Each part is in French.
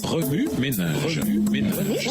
Remue ménage. Remue ménage.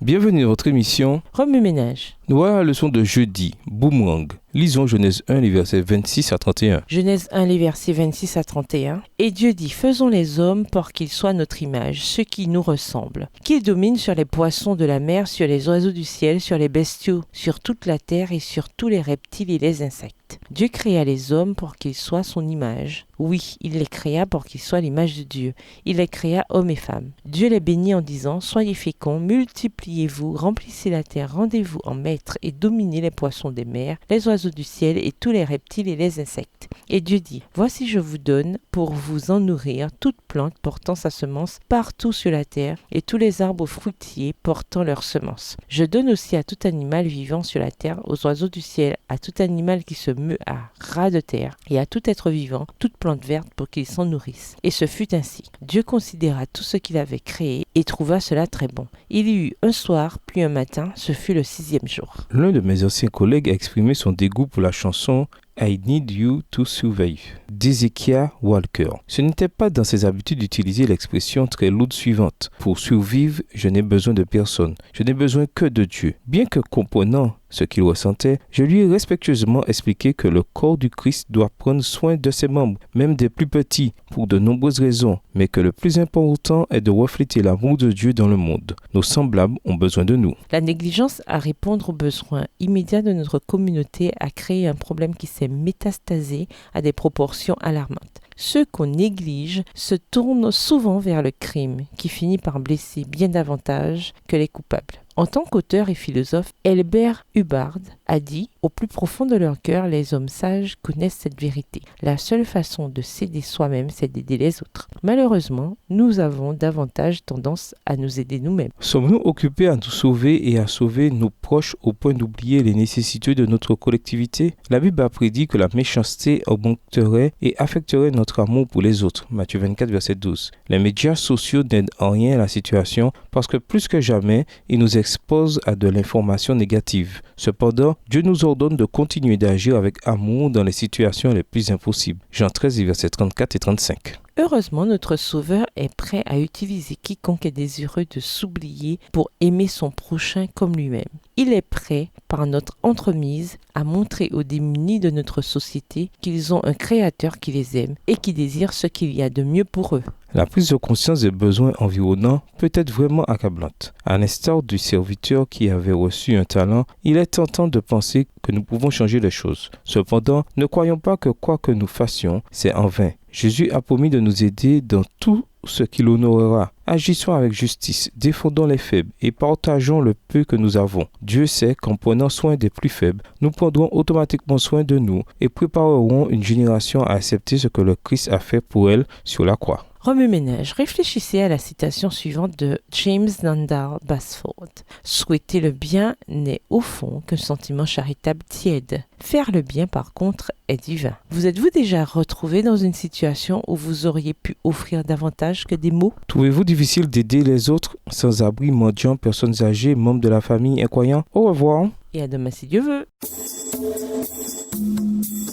Bienvenue dans votre émission Remue ménage. Nous voilà à la leçon de jeudi, Boomerang. Lisons Genèse 1, les versets 26 à 31. Genèse 1, les versets 26 à 31. Et Dieu dit, faisons les hommes pour qu'ils soient notre image, ceux qui nous ressemblent. Qu'ils dominent sur les poissons de la mer, sur les oiseaux du ciel, sur les bestiaux, sur toute la terre et sur tous les reptiles et les insectes. Dieu créa les hommes pour qu'ils soient son image. Oui, il les créa pour qu'ils soient l'image de Dieu. Il les créa hommes et femmes. Dieu les bénit en disant, soyez féconds, multipliez-vous, remplissez la terre, rendez-vous en maître et dominez les poissons des mers, les oiseaux du ciel et tous les reptiles et les insectes. Et Dieu dit, voici je vous donne pour vous en nourrir toute plante portant sa semence partout sur la terre et tous les arbres fruitiers portant leur semence. Je donne aussi à tout animal vivant sur la terre, aux oiseaux du ciel, à tout animal qui se meut à ras de terre et à tout être vivant, toute plante verte pour qu'ils s'en nourrissent. Et ce fut ainsi. Dieu considéra tout ce qu'il avait créé et trouva cela très bon. Il y eut un soir, puis un matin, ce fut le 6e jour. L'un de mes anciens collègues a exprimé son dégoût pour la chanson I Need You to Survive d'Ezekiah Walker. Ce n'était pas dans ses habitudes d'utiliser l'expression très lourde suivante. Pour survivre, je n'ai besoin de personne. Je n'ai besoin que de Dieu. Bien que comprenant ce qu'il ressentait, je lui ai respectueusement expliqué que le corps du Christ doit prendre soin de ses membres, même des plus petits, pour de nombreuses raisons, mais que le plus important est de refléter l'amour de Dieu dans le monde. Nos semblables ont besoin de nous. La négligence à répondre aux besoins immédiats de notre communauté a créé un problème qui s'est métastasé à des proportions alarmantes. Ceux qu'on néglige se tournent souvent vers le crime, qui finit par blesser bien davantage que les coupables. En tant qu'auteur et philosophe, Albert Hubbard a dit « Au plus profond de leur cœur, les hommes sages connaissent cette vérité. La seule façon de s'aider soi-même, c'est d'aider les autres. » Malheureusement, nous avons davantage tendance à nous aider nous-mêmes. Sommes-nous occupés à nous sauver et à sauver nos proches au point d'oublier les nécessités de notre collectivité? La Bible a prédit que la méchanceté augmenterait et affecterait notre amour pour les autres. Matthieu 24, verset 12. Les médias sociaux n'aident en rien la situation parce que plus que jamais, ils nous expose à de l'information négative. Cependant, Dieu nous ordonne de continuer d'agir avec amour dans les situations les plus impossibles. Jean 13, versets 34 et 35. Heureusement, notre Sauveur est prêt à utiliser quiconque est désireux de s'oublier pour aimer son prochain comme lui-même. Il est prêt, par notre entremise, à montrer aux démunis de notre société qu'ils ont un Créateur qui les aime et qui désire ce qu'il y a de mieux pour eux. La prise de conscience des besoins environnants peut être vraiment accablante. À l'instar du serviteur qui avait reçu un talent, il est tentant de penser que nous pouvons changer les choses. Cependant, ne croyons pas que quoi que nous fassions, c'est en vain. Jésus a promis de nous aider dans tout ce qui l'honorera. Agissons avec justice, défendons les faibles et partageons le peu que nous avons. Dieu sait qu'en prenant soin des plus faibles, nous prendrons automatiquement soin de nous et préparerons une génération à accepter ce que le Christ a fait pour elle sur la croix. Remue ménage, réfléchissez à la citation suivante de James Nandal Basford. Souhaiter le bien n'est au fond qu'un sentiment charitable tiède. Faire le bien, par contre, est divin. Vous êtes-vous déjà retrouvé dans une situation où vous auriez pu offrir davantage que des mots? Trouvez-vous difficile d'aider les autres, sans-abri, mendiants, personnes âgées, membres de la famille, incroyants? Au revoir. Et à demain si Dieu veut.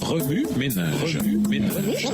Remue ménage. Remue ménage.